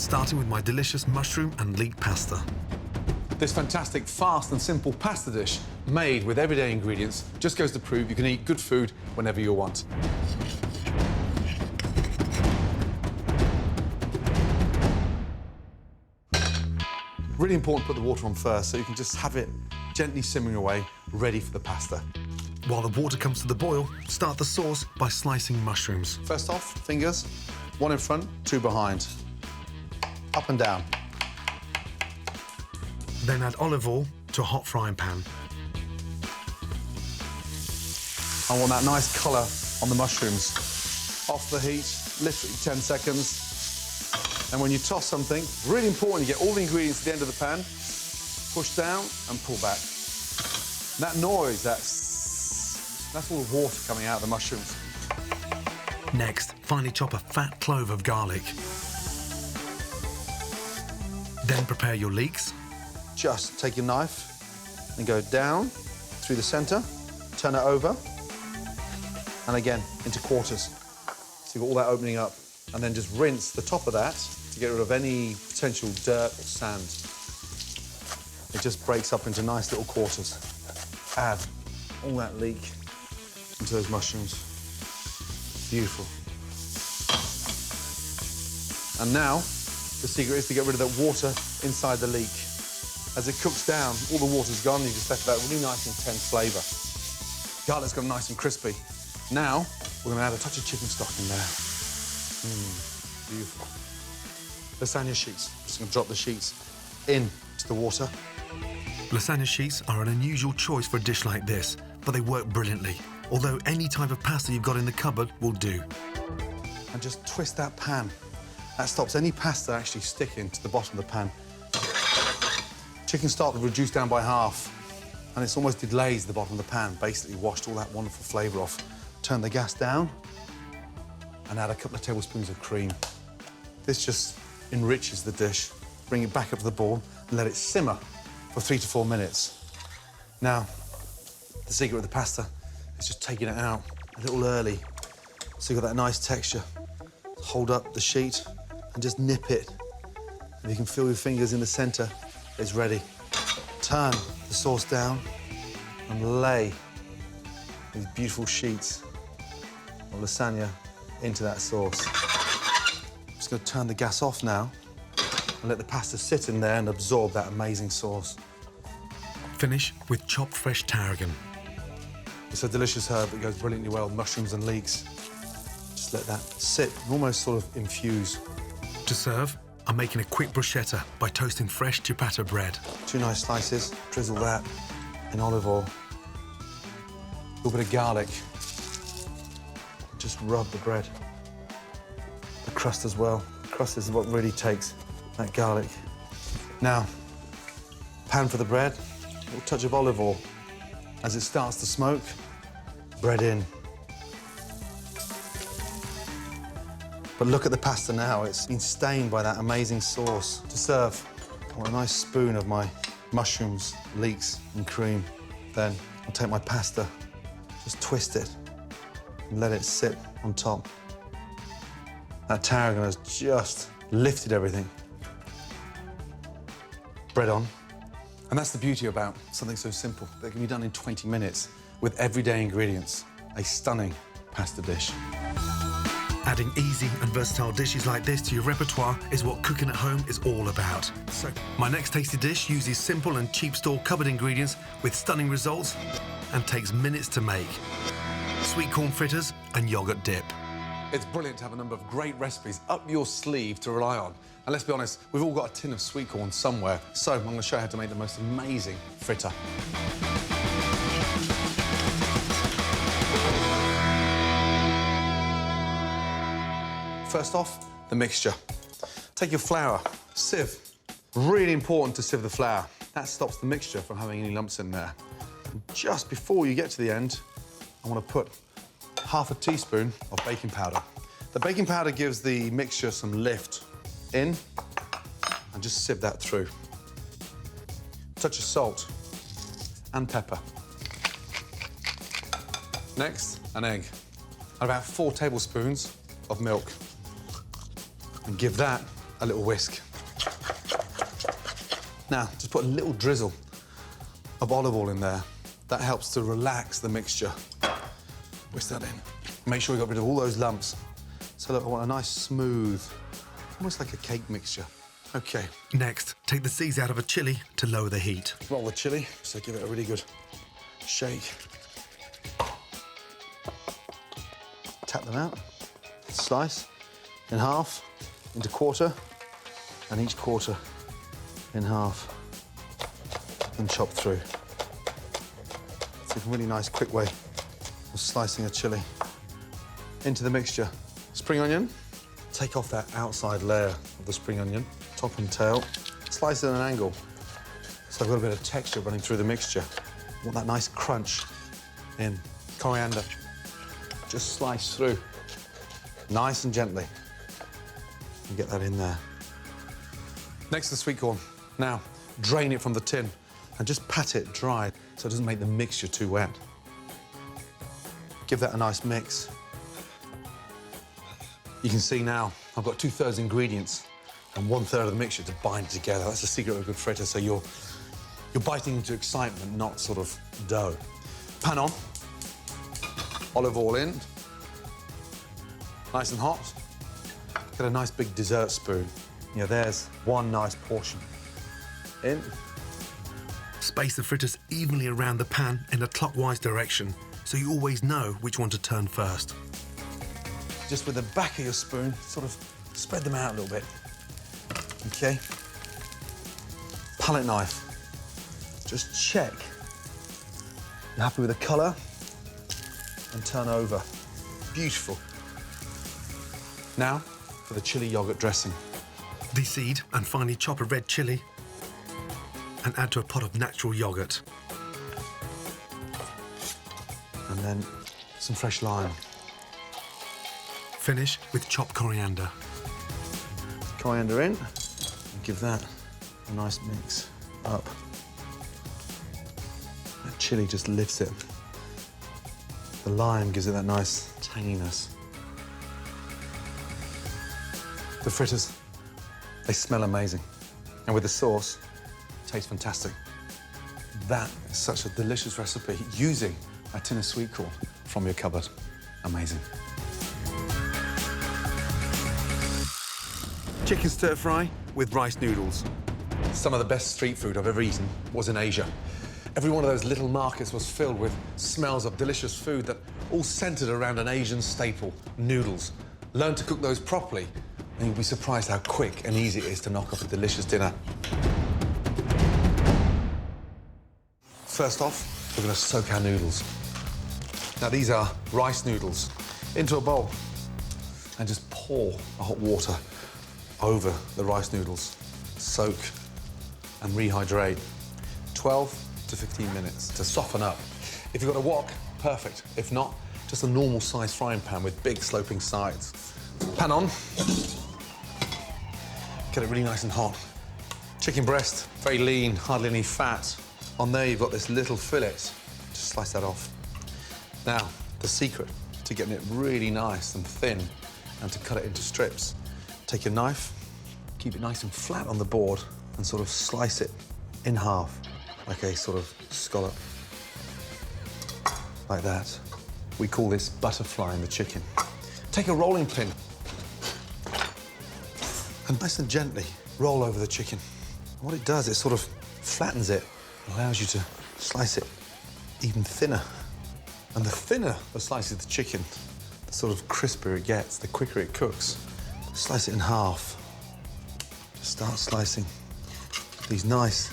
starting with my delicious mushroom and leek pasta. This fantastic, fast and simple pasta dish made with everyday ingredients just goes to prove you can eat good food whenever you want. Really important to put the water on first so you can just have it gently simmering away, ready for the pasta. While the water comes to the boil, start the sauce by slicing mushrooms. First off, fingers, one in front, two behind. Up and down. Then add olive oil to a hot frying pan. I want that nice colour on the mushrooms. Off the heat, literally 10 seconds. And when you toss something, really important, you get all the ingredients at the end of the pan, push down and pull back. And that noise, that's all the water coming out of the mushrooms. Next, finely chop a fat clove of garlic. Then prepare your leeks. Just take your knife and go down through the centre, turn it over, and again, into quarters. So you've got all that opening up, and then just rinse the top of that to get rid of any potential dirt or sand. It just breaks up into nice little quarters. Add all that leek into those mushrooms. Beautiful. And now, the secret is to get rid of that water inside the leek. As it cooks down, all the water's gone, you just left that really nice, intense flavour. Garlic's gone nice and crispy. Now, we're going to add a touch of chicken stock in there. Beautiful. Lasagna sheets. Just going to drop the sheets into the water. Lasagna sheets are an unusual choice for a dish like this, but they work brilliantly, although any type of pasta you've got in the cupboard will do. And just twist that pan. That stops any pasta actually sticking to the bottom of the pan. Chicken stock reduced down by half, and it's almost deglaze the bottom of the pan, basically washed all that wonderful flavour off. Turn the gas down and add a couple of tablespoons of cream. This just enriches the dish. Bring it back up to the boil and let it simmer for 3 to 4 minutes. Now, the secret of the pasta is just taking it out a little early so you've got that nice texture. Hold up the sheet and just nip it. And you can feel your fingers in the centre. It's ready. Turn the sauce down and lay these beautiful sheets of lasagna into that sauce. I'm just going to turn the gas off now and let the pasta sit in there and absorb that amazing sauce. Finish with chopped fresh tarragon. It's a delicious herb that goes brilliantly well with mushrooms and leeks. Just let that sit and almost sort of infuse. To serve, I'm making a quick bruschetta by toasting fresh ciabatta bread. 2 nice slices, drizzle that in olive oil. A little bit of garlic. Just rub the bread. The crust as well. The crust is what really takes that garlic. Now, pan for the bread, a little touch of olive oil. As it starts to smoke, bread in. But look at the pasta now. It's been stained by that amazing sauce. To serve, I want a nice spoon of my mushrooms, leeks and cream. Then I'll take my pasta, just twist it and let it sit on top. That tarragon has just lifted everything. Bread on. And that's the beauty about something so simple that can be done in 20 minutes with everyday ingredients. A stunning pasta dish. Adding easy and versatile dishes like this to your repertoire is what cooking at home is all about. So, my next tasty dish uses simple and cheap store cupboard ingredients with stunning results and takes minutes to make. Sweet corn fritters and yogurt dip. It's brilliant to have a number of great recipes up your sleeve to rely on. And let's be honest, we've all got a tin of sweet corn somewhere. So I'm going to show you how to make the most amazing fritter. First off, the mixture. Take your flour, sieve. Really important to sieve the flour. That stops the mixture from having any lumps in there. And just before you get to the end, I want to put half a teaspoon of baking powder. The baking powder gives the mixture some lift in, and just sieve that through. A touch of salt and pepper. Next, an egg. And about 4 tablespoons of milk. And give that a little whisk. Now, just put a little drizzle of olive oil in there. That helps to relax the mixture. Whisk that in. Make sure we got rid of all those lumps. So look, I want a nice smooth, almost like a cake mixture. Okay. Next, take the seeds out of a chili to lower the heat. Roll the chili, so give it a really good shake. Tap them out. Slice in half, into quarter, and each quarter in half, and chop through. It's a really nice, quick way of slicing a chili into the mixture. Spring onion, take off that outside layer of the spring onion, top and tail, slice it at an angle. So I've got a bit of texture running through the mixture. I want that nice crunch in. Coriander, just slice through, nice and gently, and get that in there. Next, the sweet corn. Now, drain it from the tin and just pat it dry so it doesn't make the mixture too wet. Give that a nice mix. You can see now I've got 2/3 ingredients and 1/3 of the mixture to bind it together. That's the secret of a good fritter. So you're biting into excitement, not sort of dough. Pan on, olive oil in, nice and hot. Get a nice big dessert spoon. Yeah, there's one nice portion. In. Space the fritters evenly around the pan in a clockwise direction, so you always know which one to turn first. Just with the back of your spoon, sort of spread them out a little bit. Okay. Palette knife. Just check. You're happy with the colour? And turn over. Beautiful. Now, for the chili yogurt dressing. Deseed and finely chop a red chili and add to a pot of natural yogurt. And then some fresh lime. Finish with chopped coriander. Coriander in. And give that a nice mix up. That chili just lifts it. The lime gives it that nice tanginess. The fritters, they smell amazing. And with the sauce, it tastes fantastic. That is such a delicious recipe using a tin of sweet corn from your cupboard. Amazing. Chicken stir fry with rice noodles. Some of the best street food I've ever eaten was in Asia. Every one of those little markets was filled with smells of delicious food that all centered around an Asian staple, noodles. Learn to cook those properly, and you'll be surprised how quick and easy it is to knock up a delicious dinner. First off, we're going to soak our noodles. Now, these are rice noodles. Into a bowl, and just pour the hot water over the rice noodles. Soak and rehydrate. 12 to 15 minutes to soften up. If you've got a wok, perfect. If not, just a normal size frying pan with big sloping sides. Pan on. Get it really nice and hot. Chicken breast, very lean, hardly any fat. On there, you've got this little fillet. Just slice that off. Now, the secret to getting it really nice and thin and to cut it into strips. Take your knife, keep it nice and flat on the board, and sort of slice it in half, like a sort of scallop. Like that. We call this butterflying the chicken. Take a rolling pin and nice and gently roll over the chicken. And what it does, it sort of flattens it, allows you to slice it even thinner. And the thinner the slice of the chicken, the sort of crispier it gets, the quicker it cooks. Slice it in half. Just start slicing these nice,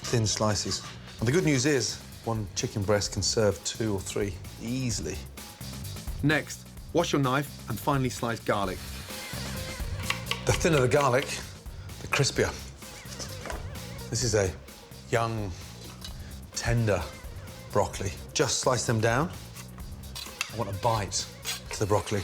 thin slices. And the good news is, one chicken breast can serve 2 or 3 easily. Next, wash your knife and finely slice garlic. The thinner the garlic, the crispier. This is a young, tender broccoli. Just slice them down. I want a bite to the broccoli.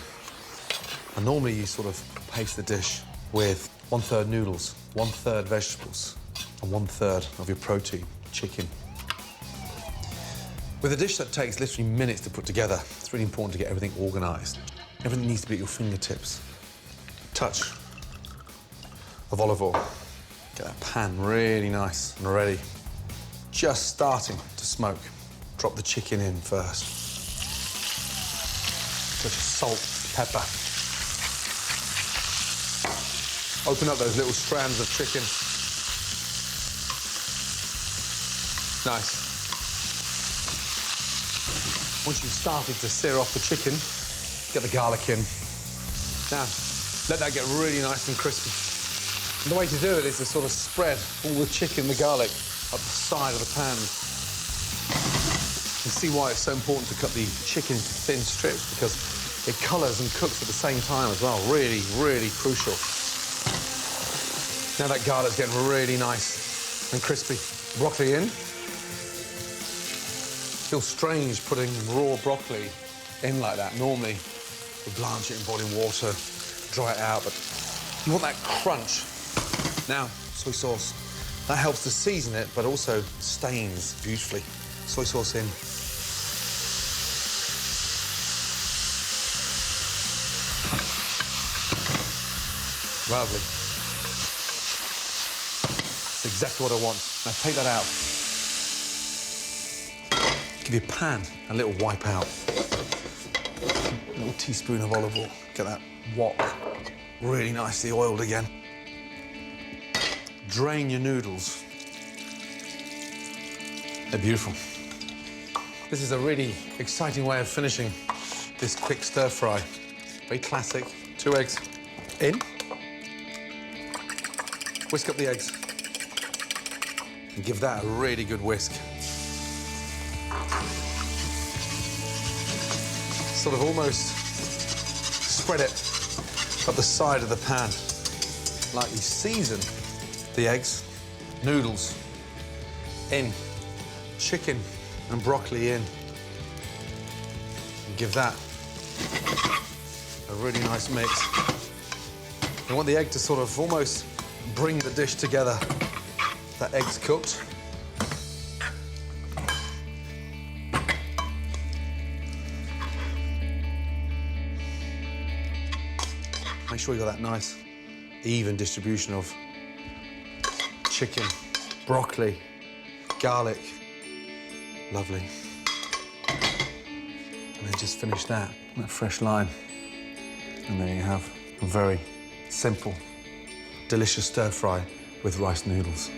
And normally you sort of paste the dish with 1/3 noodles, 1/3 vegetables, and 1/3 of your protein, chicken. With a dish that takes literally minutes to put together, it's really important to get everything organised. Everything needs to be at your fingertips. Touch, of olive oil. Get that pan really nice and ready. Just starting to smoke. Drop the chicken in first. Touch of salt, pepper. Open up those little strands of chicken. Nice. Once you've started to sear off the chicken, get the garlic in. Now, let that get really nice and crispy. And the way to do it is to sort of spread all the chicken, the garlic, up the side of the pan. You can see why it's so important to cut the chicken into thin strips, because it colours and cooks at the same time as well. Really, really crucial. Now that garlic's getting really nice and crispy. Broccoli in. Feels strange putting raw broccoli in like that. Normally, we blanch it in boiling water, dry it out, but you want that crunch. Now, soy sauce. That helps to season it, but also stains beautifully. Soy sauce in. Lovely. That's exactly what I want. Now take that out. Give your pan a little wipe out. A little teaspoon of olive oil. Get that wok really nicely oiled again. Drain your noodles. They're beautiful. This is a really exciting way of finishing this quick stir fry. Very classic. 2 eggs in. Whisk up the eggs. And give that a really good whisk. Sort of almost spread it up the side of the pan. Lightly season the eggs, noodles in, chicken and broccoli in. And give that a really nice mix. You want the egg to sort of almost bring the dish together. That egg's cooked. Make sure you got that nice, even distribution of chicken, broccoli, garlic. Lovely. And then just finish that fresh lime. And there you have a very simple, delicious stir fry with rice noodles.